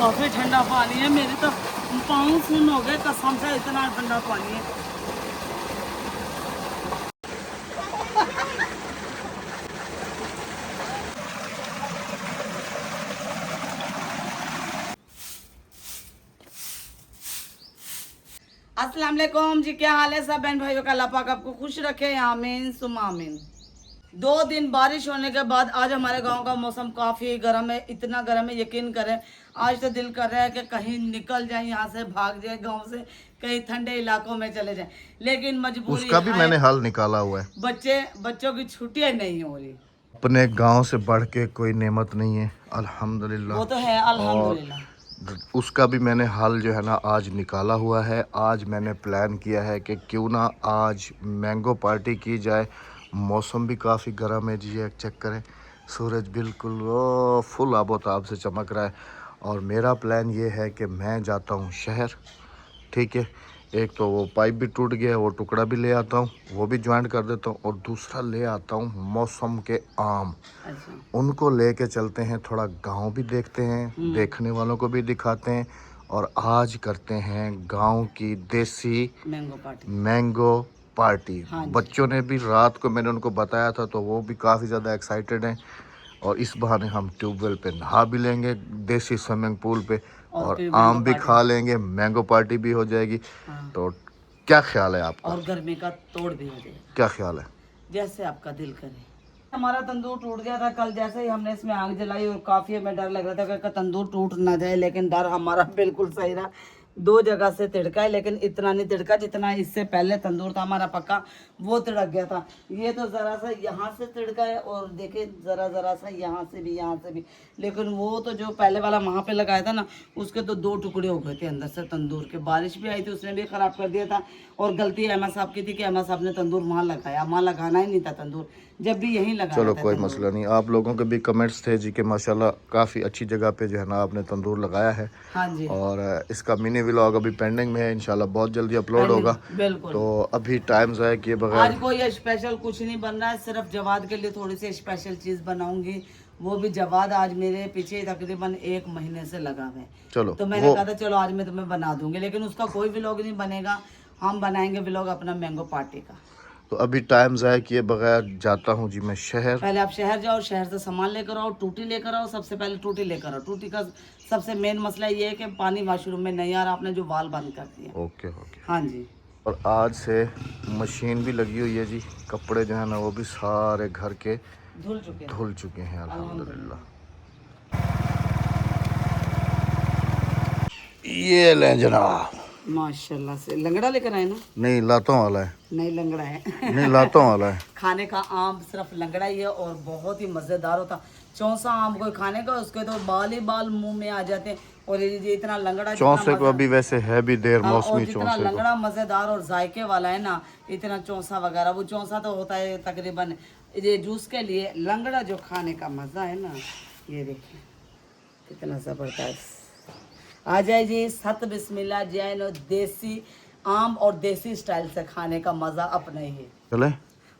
काफी ठंडा पानी है, मेरे तो पाँव सुन हो गए कसम से, इतना ठंडा पानी है। अस्सलाम वालेकुम जी, क्या हाल है सब बहन भाइयों का? अल्लाह पाक आपको खुश रखे, आमीन सुम आमीन। 2 दिन बारिश होने के बाद आज हमारे गांव का मौसम काफ़ी गर्म है, इतना गर्म है यकीन करें। आज तो दिल कर रहा है कि कहीं निकल जाए यहाँ से, भाग जाए गांव से, कहीं ठंडे इलाकों में चले जाए, लेकिन मजबूरी उसका भी है। मैंने हल निकाला हुआ है। बच्चों की छुट्टियां नहीं हो रही। अपने गांव से बढ़ के कोई नेमत नहीं है, अल्हम्दुलिल्लाह। वो तो है और अल्हम्दुलिल्लाह। उसका भी मैंने हल जो है ना आज निकाला हुआ है। आज मैंने प्लान किया है कि क्यों ना आज मैंगो पार्टी की जाए। मौसम भी काफ़ी गर्म है जी, एक चेक करें, सूरज बिल्कुल फुल आबोताब से चमक रहा है। और मेरा प्लान ये है कि मैं जाता हूँ शहर, ठीक है। एक तो वो पाइप भी टूट गया है, वो टुकड़ा भी ले आता हूँ, वो भी ज्वाइंट कर देता हूँ। और दूसरा ले आता हूँ मौसम के आम, अच्छा। उनको लेके चलते हैं, थोड़ा गांव भी देखते हैं, देखने वालों को भी दिखाते हैं। और आज करते हैं गांव की देसी मैंगो पार्टी। हाँ जी। बच्चों ने भी, रात को मैंने उनको बताया था तो वो भी काफ़ी ज़्यादा एक्साइटेड हैं। और इस बहाने हम ट्यूबवेल पे नहा भी लेंगे, देसी स्विमिंग पूल पे, और फिर मैंगो आम भी पार्टी। खा लेंगे, मैंगो पार्टी भी हो जाएगी। हाँ। तो क्या ख्याल है आपका? और गर्मी का तोड़ भी हो जाएगा। क्या ख्याल है? जैसे आपका दिल करे। हमारा तंदूर टूट गया था कल, जैसे ही हमने इसमें आग जलाई और काफी हमें डर लग रहा था कि तंदूर टूट ना जाए, लेकिन डर हमारा बिल्कुल सही रहा। 2 जगह से तिड़का है, लेकिन इतना नहीं तिड़का जितना इससे पहले तंदूर था हमारा पक्का, वो तिड़क गया था। ये तो जरा सा यहाँ से तिड़का है और देखे जरा सा यहाँ से भी। लेकिन वो तो जो पहले वाला वहाँ पे लगाया था ना, उसके तो 2 टुकड़े हो गए थे अंदर से तंदूर के। बारिश भी आई थी, उसने भी खराब कर दिया था। और गलती अहमद साहब की थी कि अहमद साहब ने तंदूर वहाँ लगाया, वहाँ लगाना ही नहीं था तंदूर, जब भी यहीं लगाना चलो था कोई तंदूर। मसला नहीं। आप लोगों के भी कमेंट्स थे जी कि माशाल्लाह काफ़ी अच्छी जगह पे जो है ना आपने तंदूर लगाया है। हाँ जी। और इसका मिनी व्लॉग अभी पेंडिंग में है, इंशाल्लाह बहुत जल्दी अपलोड होगा। बिल्कुल। तो अभी टाइम ज़ाया किए बगैर, आज कोई स्पेशल कुछ नहीं बन रहा है, सिर्फ जवाद के लिए थोड़ी सी स्पेशल चीज़ बनाऊंगी। वो भी जवाद आज मेरे पीछे तकरीबन 1 महीने से लगा हुआ है। चलो तो मैंने वो कहा था चलो आज मैं तुम्हें बना दूंगी, लेकिन उसका कोई व्लॉग नहीं बनेगा। हम बनाएंगे व्लॉग अपना मैंगो पार्टी का। तो अभी टाइम ज़ाया किए बगैर जाता हूँ जी मैं शहर। पहले आप शहर जाओ, शहर से सामान लेकर आओ, टूटी लेकर आओ। सबसे पहले टूटी लेकर आओ। टूटी का सबसे मेन मसला ये है कि पानी वॉशरूम में नहीं आ रहा, आपने जो वाल बंद कर दिया। Okay okay. हाँ जी। और आज से मशीन भी लगी हुई है जी, कपड़े जो है ना वो भी सारे घर के धुल चुके हैं अल्हम्दुलिल्लाह। ये लें जनाब। माशाल्लाह से लंगड़ा लेकर आए ना? नहीं, लातों वाला है। नहीं, लंगड़ा है। नहीं, लातों वाला है। खाने का आम सिर्फ लंगड़ा ही है और बहुत ही मज़ेदार होता। चौसा आम कोई खाने का, उसके तो बाल ही बाल मुंह में आ जाते हैं। और ये इतना लंगड़ा, चौसे को अभी वैसे है भी देर, हाँ, और मौसमी जितना चौसे को। लंगड़ा मज़ेदार और जायके वाला है ना, इतना चौसा वगैरह। वो चौसा तो होता है तकरीबन ये जूस के लिए, लंगड़ा जो खाने का मज़ा है ना, ये देखिए कितना ज़बरदस्त। आ जाए जी, सत बिस्मिल्लाह जैन और देसी आम और देसी स्टाइल से खाने का मज़ा अपना ही है। चले?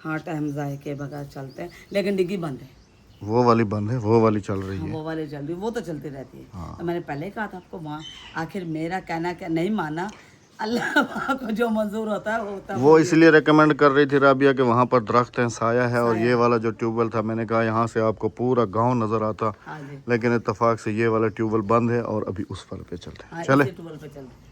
हाँ, टाइम जाए के बगैर चलते हैं, लेकिन डिग्गी बंद है। वो वाली बंद है, वो वाली चल रही हाँ, है। वो वाले चल रही, वो तो चलती रहती है। हाँ। तो मैंने पहले ही कहा था आपको, वहाँ आखिर मेरा कहना क्या नहीं माना। अल्लाह को जो मंजूर होता है वो होता है। वो इसलिए रेकमेंड कर रही थी राबिया कि वहाँ पर दरख्त हैं, साया है। और साया ये है। वाला जो ट्यूबवेल था, मैंने कहा यहाँ से आपको पूरा गांव नज़र आता। हाँ जी। लेकिन इत्तेफाक से ये वाला ट्यूबवेल बंद है और अभी उस पर पे चलते हैं। हाँ, चले? इसी ट्यूबवेल पे चलते हैं।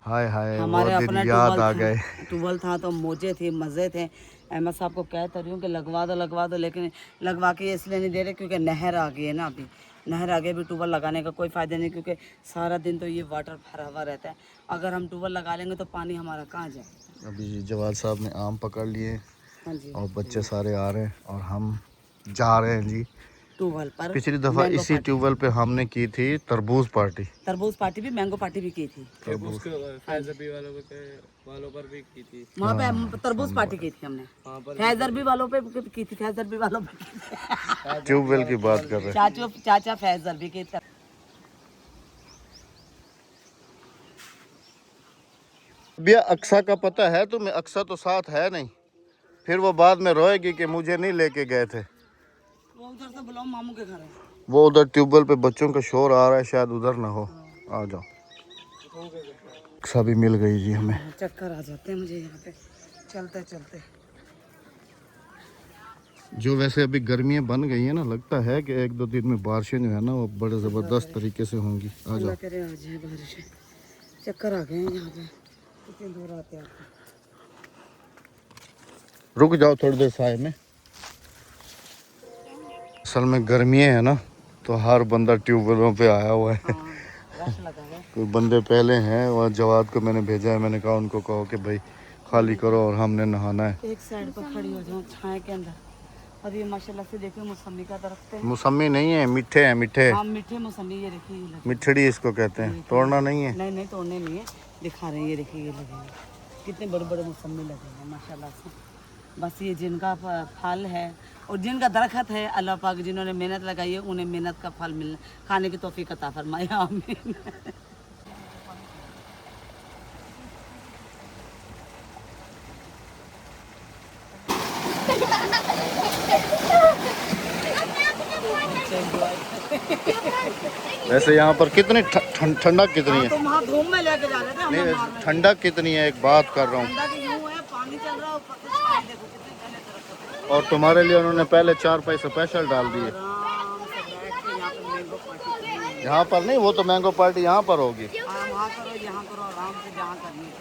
हाय हाय, वो हमारे दिन अपना याद आ गए। ट्यूबवेल था तो मौजे थे, मज़े थे। अहमद साहब को कहता रही हूँ कि लगवा दो, लेकिन लगवा के इसलिए नहीं दे रहे क्योंकि नहर आ गई है ना। अभी नहर आ गई, भी ट्यूबवेल लगाने का कोई फ़ायदा नहीं, क्योंकि सारा दिन तो ये वाटर भरा हुआ रहता है। अगर हम ट्यूबवेल लगा लेंगे तो पानी हमारा कहाँ जाए। अभी जवाद साहब ने आम पकड़ लिए हाँ जी। और बच्चे सारे आ रहे हैं और हम जा रहे हैं जी ट्यूबवेल पर पिछली दफ़ा मैंगो इसी पार्टी। ट्यूबवेल पे हमने की थी तरबूज पार्टी। तरबूज पार्टी भी, मैंगो पार्टी भी की थी। तरबूज फैजरबी वालों पर भी की थी। वहाँ पे तरबूज पार्टी की थी हमने। फैजरबी वालों पे की थी, फैजरबी वालों पे की थी। ट्यूबवेल की बात कर रहे हैं। चाचा फैजरबी की तरफ। भैया अक्सा का पता है तुम्हें? अक्सा तो साथ है नहीं, फिर वो बाद में रोएगी कि मुझे नहीं लेके गए थे। वो उधर से बुलाओ, मामू के घर है। वो उधर ट्यूबवेल पे बच्चों का शोर आ रहा है, शायद उधर ना हो। आ जाओ। सभी मिल गई जी हमें। चक्कर आ जाते हैं मुझे यहाँ पे चलते चलते। जो वैसे अभी गर्मियाँ बन गई है ना, लगता है कि एक दो दिन में बारिशें जो है ना वो बड़े ज़बरदस्त तरीके से होंगी। आ जाओ। करे आ जाए बारिश। चक्कर आ गए हैं यहाँ पे, कितनी दूर आते हैं। रुक जाओ थोड़ी देर साए में। असल में गर्मियाँ है ना, तो हर बंदा ट्यूबवेलों पे आया हुआ है। रश लगा है। कोई बंदे पहले हैं और जवाद को मैंने भेजा है, मैंने कहा उनको कहो कि भाई खाली करो और हमने नहाना है। एक साइड पर खड़ी हो जाऊँ छाए के अंदर। और ये माशाल्लाह से देखिए मौसमी का दरख्त है। मौसमी नहीं है, मीठे हैं मीठे। हाँ मीठे मौसमी, ये देखिए ये लगे। मिठड़ी इसको कहते हैं, तोड़ना नहीं है। नहीं नहीं तोड़ने नहीं है, दिखा रहे हैं, ये देखिए ये लगे हैं। कितने बड़े बड़े मौसमी लगे हैं माशाल्लाह से। बस ये जिनका फल है और जिनका दरख्त है, अल्लाह पाक जिन्होंने मेहनत लगाई है उन्हें मेहनत का फल मिलना, खाने की तौफीक अता फरमाए, आमीन। वैसे यहाँ पर कितनी ठंडक कितनी है? तो वहाँ धूम में लेके जा रहे थे हम नहीं, लोग मारने। ठंडक कितनी है एक बात कर रहा हूँ। ठंडा की यूं है, पानी चल रहा है ऊपर से छाए देखो कितने घने दरख्त हैं। और तुम्हारे लिए उन्होंने पहले 4 पैसे स्पेशल डाल दिए। आराम से बैठ के यहाँ पे मैंगो पार्टी करनी है। यहाँ पर नहीं, वो तो मैंगो पार्टी यहाँ पर होगी। हाँ वहाँ करो यहाँ करो, आराम से जहाँ करनी है।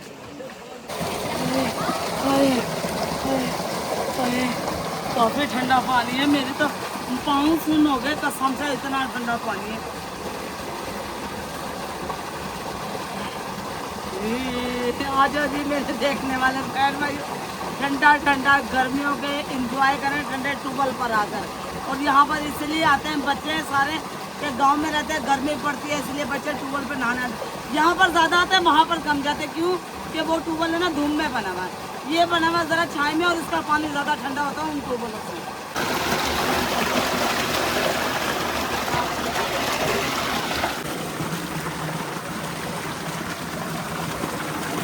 काफ़ी ठंडा पानी है, मेरे तो पाँव सुन हो गए कसम से, इतना ठंडा पानी है। आज जी मेरे देखने वाले बहन भाई, ठंडा ठंडा गर्मियों के एंजॉय करें ठंडे ट्यूबवेल पर आकर। और यहाँ पर इसलिए आते हैं बच्चे सारे कि गांव में रहते हैं, गर्मी पड़ती है इसलिए बच्चे ट्यूबवेल पर नहाने आते हैं। यहाँ पर ज़्यादा आते हैं, वहाँ पर कम जाते हैं। क्यों कि वो ट्यूबवेल है ना धूम में बना हुआ है, ये बना हुआ ज़रा छाई में और इसका पानी ज़्यादा ठंडा होता है उन ट्यूबवेलों से।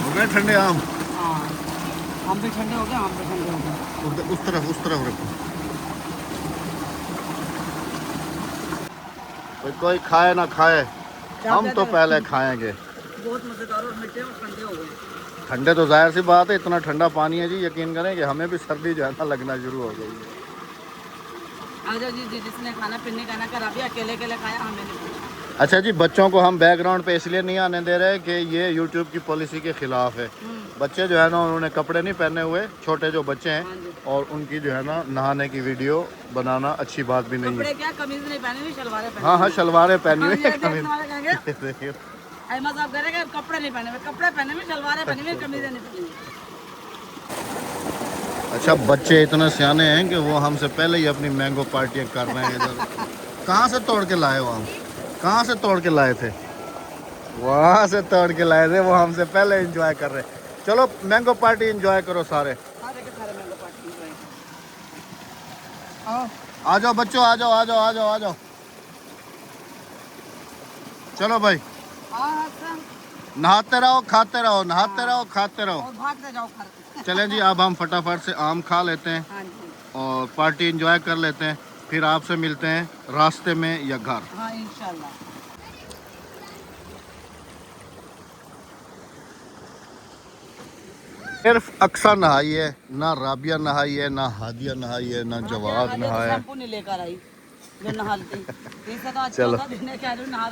हो गए ठंडे आम? हाँ हम भी ठंडे हो गए, हम भी ठंडे हो गए। उस तरफ रखो। भाई कोई खाए ना खाए, हम तो पहले खाएंगे। बहुत मज़ेदार और मीठे और ठंडे हो गए। ठंडे तो जाहिर सी बात है, इतना ठंडा पानी है जी, यकीन करें कि हमें भी सर्दी जो है ना लगना शुरू हो गई है। आजा जी, जिसने खाना पीने का ना करा भी अकेले अकेले खाया, हमें नहीं खाया। अच्छा जी, बच्चों को हम बैकग्राउंड पे इसलिए नहीं आने दे रहे कि ये यूट्यूब की पॉलिसी के खिलाफ है। बच्चे जो है ना उन्होंने कपड़े नहीं पहने हुए, छोटे जो बच्चे हैं, और उनकी जो है ना नहाने की वीडियो बनाना अच्छी बात भी नहीं है। कपड़े क्या, कमीज नहीं पहनी हुई, शलवारें पहनी। हाँ शलवारें पहनी हुई है, कमीज। अहमद साहब कह रहे हैं कपड़े नहीं पहने हुए, कपड़े पहने हुए, शलवारें पहनी हुई, कमीजें नहीं पहनी हुई। अच्छा बच्चे इतना सियाने हैं कि वो हमसे पहले ही अपनी मैंगो पार्टियाँ कर रहे हैं इधर। कहाँ से तोड़ के लाए हो हम? कहाँ से तोड़ के लाए थे? वहाँ से तोड़ के लाए थे, वो हमसे पहले एंजॉय कर रहे हैं। चलो मैंगो पार्टी एंजॉय करो सारे। आ जाओ बच्चों, आ जाओ आ जाओ आ जाओ आ जाओ। चलो भाई, नहाते रहो खाते रहो, नहाते रहो खाते रहो, और भागते जाओ घर। चलें जी, अब हम फटाफट से आम खा लेते हैं हाँ जी, और पार्टी एंजॉय कर लेते हैं, फिर आपसे मिलते हैं रास्ते में या घर। हाँ इंशाल्लाह। सिर्फ अक्सा नहाई है, ना राबिया नहाई है, ना हादिया नहाई है, ना जवाद नहाया है। शैम्पू नहीं लेकर आई जो नहालती। चलो।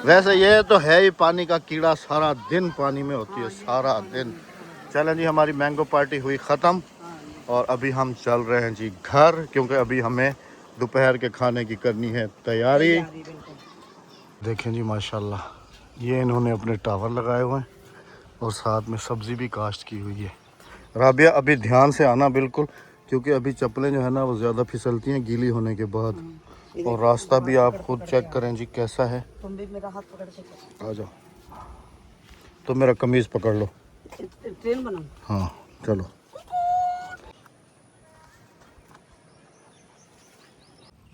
वैसे ये तो है ही पानी का कीड़ा, सारा दिन पानी में होती है, सारा दिन। चलें जी, हमारी मैंगो पार्टी हुई ख़त्म और अभी हम चल रहे हैं जी घर, क्योंकि अभी हमें दोपहर के खाने की करनी है तैयारी। देखें जी माशाल्लाह, ये इन्होंने अपने टावर लगाए हुए हैं और साथ में सब्ज़ी भी काश्त की हुई है। राबिया अभी ध्यान से आना बिल्कुल, क्योंकि अभी चप्पलें जो है ना वो ज़्यादा फिसलती हैं गीली होने के बाद। और रास्ता भी आप खुद चेक करें जी कैसा है। तुम भी मेरा हाथ पकड़ के चलो। आ जाओ, तो मेरा कमीज़ पकड़ लो। ट्रेन बनाओ। हाँ चलो।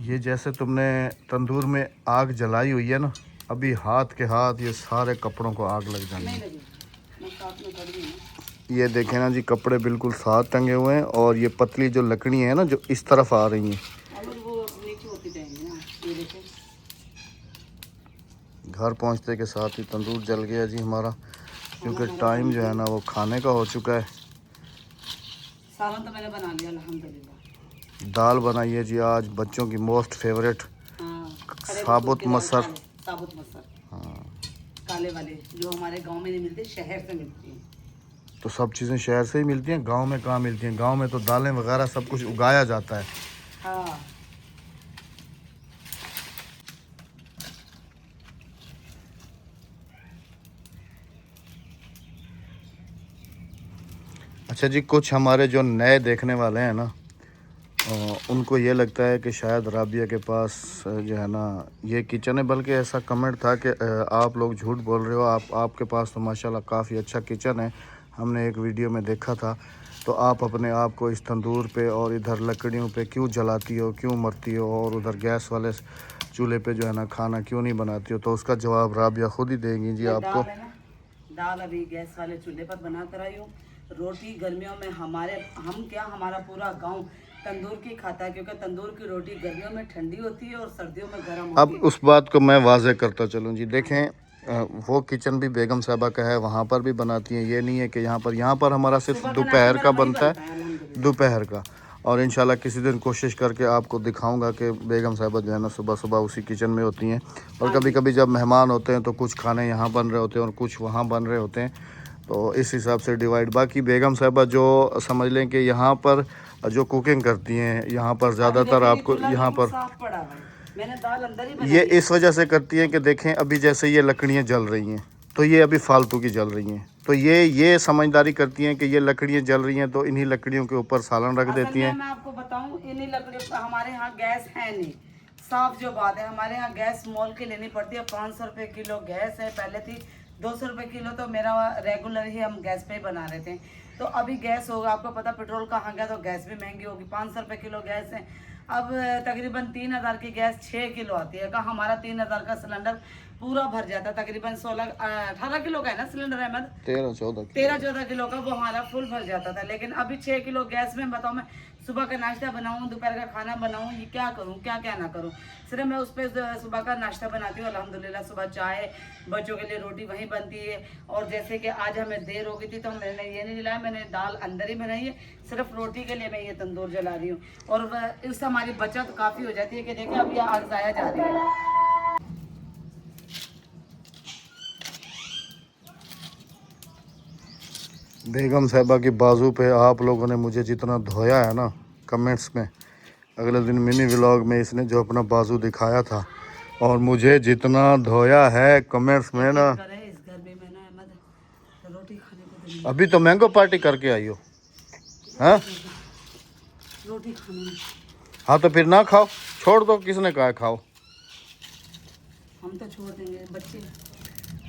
ये जैसे तुमने तंदूर में आग जलाई हुई है ना, अभी हाथ के हाथ ये सारे कपड़ों को आग लग जानी है। ये देखें ना जी, कपड़े बिल्कुल साथ टंगे हुए हैं और ये पतली जो लकड़ी है ना जो इस तरफ आ रही हैं, घर पहुंचते के साथ ही तंदूर जल गया जी हमारा, क्योंकि टाइम जो है ना वो खाने का हो चुका है। सालन तो मैंने बना लिया अल्हम्दुलिल्लाह। दाल बनाई है जी आज बच्चों की मोस्ट फेवरेट, हाँ, साबुत मसर। साबुत मसर हाँ, काले वाले जो हमारे गांव में नहीं मिलते, शहर से मिलती हैं। तो सब चीज़ें शहर से ही मिलती हैं, गांव में कहाँ मिलती हैं? गांव में तो दालें वगैरह सब कुछ उगाया जाता है। हाँ अच्छा जी, कुछ हमारे जो नए देखने वाले हैं ना, उनको ये लगता है कि शायद राबिया के पास जो है ना ये किचन है, बल्कि ऐसा कमेंट था कि आप लोग झूठ बोल रहे हो, आपके पास तो माशाल्लाह काफ़ी अच्छा किचन है, हमने एक वीडियो में देखा था। तो आप अपने आप को इस तंदूर पे और इधर लकड़ियों पे क्यों जलाती हो, क्यों मरती हो, और उधर गैस वाले चूल्हे पे जो है ना खाना क्यों नहीं बनाती हो? तो उसका जवाब राबिया खुद ही देंगी जी आपको। दाल है ना, दाल अभी गैस वाले चूल्हे पर बना कर आई हूँ। रोटी गर्मियों में हमारा पूरा गांव तंदूर की खाता है, क्योंकि तंदूर की रोटी गर्मियों में ठंडी होती है और सर्दियों में गर्म होती अब है। उस बात को मैं वाज़े करता चलूँ जी, देखें वो किचन भी बेगम साहबा का है, वहाँ पर भी बनाती हैं, ये नहीं है कि यहाँ पर हमारा सिर्फ सुबह दोपहर नाश्ता का मेरा वही बनता है, अल्हम्दुलिल्लाह। दोपहर का। और इंशाल्लाह किसी दिन कोशिश करके आपको दिखाऊंगा कि बेगम साहबा जो है ना सुबह सुबह उसी किचन में होती हैं। और कभी कभी जब मेहमान होते हैं तो कुछ खाने यहाँ बन रहे होते हैं और कुछ वहाँ बन रहे होते हैं, तो इस हिसाब से डिवाइड। बाकी बेगम साहबा जो समझ लें कि यहाँ पर जो कुकिंग करती हैं, यहाँ पर ज़्यादातर आपको यहाँ पर साफ पड़ा है, मैंने दाल अंदर ही ये बनाई। इस वजह से करती हैं कि देखें अभी जैसे ये लकड़ियाँ जल रही हैं, तो ये अभी फालतू की जल रही हैं, तो ये समझदारी करती हैं कि ये लकड़ियाँ जल रही हैं, तो इन्हीं लकड़ियों के ऊपर सालन रख असल देती में हैं। मैं आपको बताऊं, इन्हीं लकड़ियों पर हमारे यहाँ गैस है नहीं। साफ जो बात है, हमारे यहाँ गैस मोल के लेनी पड़ती है। 500 रुपये किलो गैस है, पहले थी 200 रुपये किलो, तो मेरा रेगुलर ही हम गैस पे ही बना रहे थे। तो अभी गैस होगा, आपको पता पेट्रोल कहाँ गया, तो गैस भी महंगी होगी। 500 रुपये किलो गैस है। अब तकरीबन 3000 की गैस 6 किलो आती है। कहाँ हमारा 3000 का सिलेंडर पूरा भर जाता है, तकरीबन 18 किलो का है ना सिलेंडर अहमद, 13-14 किलो का, वो हमारा फुल भर जाता था। लेकिन अभी 6 किलो गैस में बताओ, मैं सुबह का नाश्ता बनाऊं, दोपहर का खाना बनाऊं, ये क्या करूं, क्या क्या ना करूं। सिर्फ मैं उस पर सुबह का नाश्ता बनाती हूँ अल्हम्दुलिल्लाह। सुबह चाय, बच्चों के लिए रोटी वहीं बनती है। और जैसे कि आज हमें देर हो गई थी, तो मैंने ये नहीं जलाया, मैंने दाल अंदर ही बनाई है। सिर्फ रोटी के लिए मैं ये तंदूर जला रही हूँ, और इससे हमारी बचत काफ़ी हो जाती है। कि देखिए अब ये आग ज़ाया जा रही है। बेगम साहबा की बाजू पे आप लोगों ने मुझे जितना धोया है ना, कमेंट्स में अगले दिन मिनी व्लॉग में इसने जो अपना बाजू दिखाया था, और मुझे जितना धोया है कमेंट्स में ना। इस गर्मी में ना अहमद रोटी खाने को दिल नहीं, अभी तो मैंगो पार्टी करके आई हो, हाँ? रोटी खाने में। हाँ तो फिर ना खाओ, छोड़ दो, किसने कहा है खाओ? हम तो छोड़ देंगे, बच्चे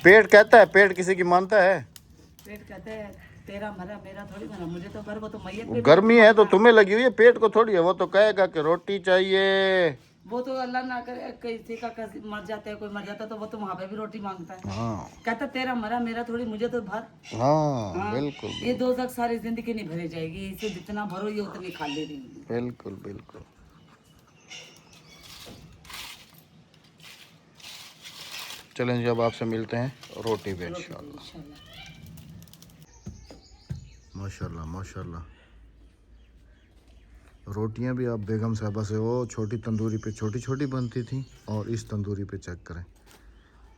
पेट कहता है, पेट किसी की मानता है? पेट कहते हैं तेरा मरा मेरा थोड़ी मरा, मुझे तो भर, वो तो मैयत पे गर्मी है तो तुम्हें लगी हुई है, पेट को थोड़ी है। वो तो कहेगा कि रोटी चाहिए। वो तो अल्लाह ना करे किसी का मर जाता है, कोई मर जाता है, तो वो तो वहाँ पे भी रोटी मांगता है। हाँ कहता तेरा मरा मेरा थोड़ी, मुझे तो भर। हाँ, हाँ, बिल्कुल ये 2 तक सारी जिंदगी नहीं भरी जाएगी, इसे जितना भरो ये उतनी खा ले रही। बिल्कुल बिल्कुल। चलें जी, अब आपसे मिलते हैं रोटी पे इंशाल्लाह। माशाल्लाह माशाल्लाह। रोटियां भी आप बेगम साहबा से वो छोटी तंदूरी पे छोटी छोटी बनती थी, और इस तंदूरी पे चेक करें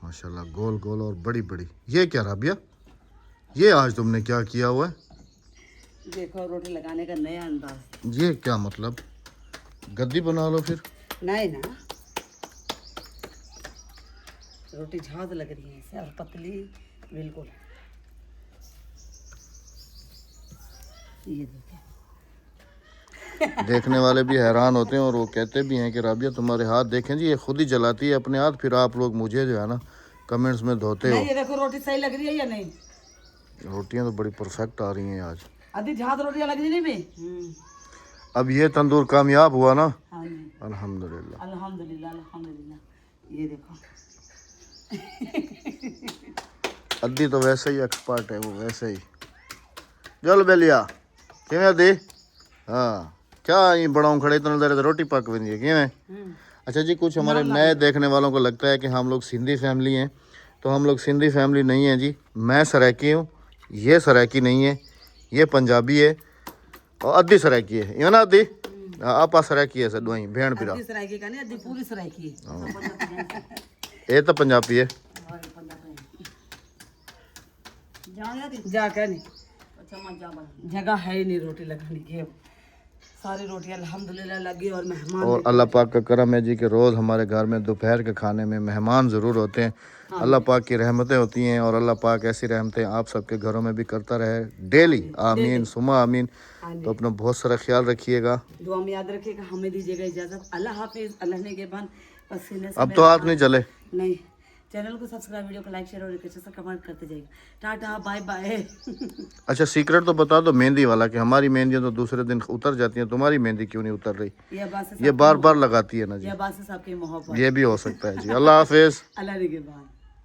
माशाल्लाह, गोल गोल और बड़ी बड़ी। ये क्या राबिया, ये आज तुमने क्या किया हुआ है? देखो रोटी लगाने का नया अंदाज। ये क्या मतलब, गद्दी बना लो फिर। नहीं ना, रोटी झाद लग रही है इसे, और पतली बिल्कुल। ये देखिए, देखने वाले भी हैरान होते हैं, और वो कहते भी हैं कि राबिया तुम्हारे हाथ देखें जी, ये खुद ही जलाती है अपने हाथ, फिर आप लोग मुझे जो है ना कमेंट्स में धोते हो। नहीं ये देखो रोटी सही लग रही है या नहीं? रोटियां तो बड़ी परफेक्ट आ रही हैं आज। आधी झाद रोटियां लग रही नहीं भी। अब ये तंदूर कामयाब हुआ ना, हाँ जी, अल्हम्दुलिल्लाह अल्हम्दुलिल्लाह अल्हम्दुलिल्लाह। ये देखो अद्दी तो वैसे ही एक्सपर्ट है वो, वैसे ही। चल बेलिया किवें दी, हाँ क्या ये बड़ाऊं खड़े इतना देर रोटी पक बनी है किवें? अच्छा जी, कुछ हमारे नए देखने वालों को लगता है कि हम लोग सिंधी फैमिली हैं, तो हम लोग सिंधी फैमिली नहीं है जी। मैं सराइकी हूँ, ये सराइकी नहीं है, ये पंजाबी है और अद्धी सराइकी है, यो ना अद्धी आप सराइकी है सदवाई भेड़ पिरा, अद्धी सराइकी का नहीं, अद्धी पूरी सराइकी ये तो पंजाबी है। जा क्या नहीं, जगह है ही नहीं रोटी लगाने की। अब सारी रोटियां अल्हम्दुलिल्लाह लगी और मेहमान और अल्लाह पाक का करम है जी कि रोज़ हमारे घर में दोपहर के खाने में मेहमान ज़रूर होते हैं। अल्लाह पाक की रहमतें होती हैं और अल्लाह पाक ऐसी रहमतें आप सबके घरों में भी करता रहे डेली। आमीन सुमा आमीन। तो अपना बहुत सारा ख्याल रखिएगा, दुआ में याद रखिएगा। हमें दीजिएगा इजाज़त। अल्लाह हाफिज़। अल्लाह ने के बाद पसीने से अब तो हाथ नहीं चले। नहीं, चैनल को सब्सक्राइब, वीडियो को लाइक शेयर और अच्छे से कमेंट करते जाइएगा। टाटा बाय बाय। अच्छा सीक्रेट तो बता दो मेहंदी वाला, कि हमारी मेहंदी तो दूसरे दिन उतर जाती है, तुम्हारी मेहंदी क्यों नहीं उतर रही? ये ये बार बार लगाती है ना जी, बात से सबकी मोहब्बत। ये भी हो सकता है जी। अल्लाह हाफिज़। अल्लाह ने के बाद।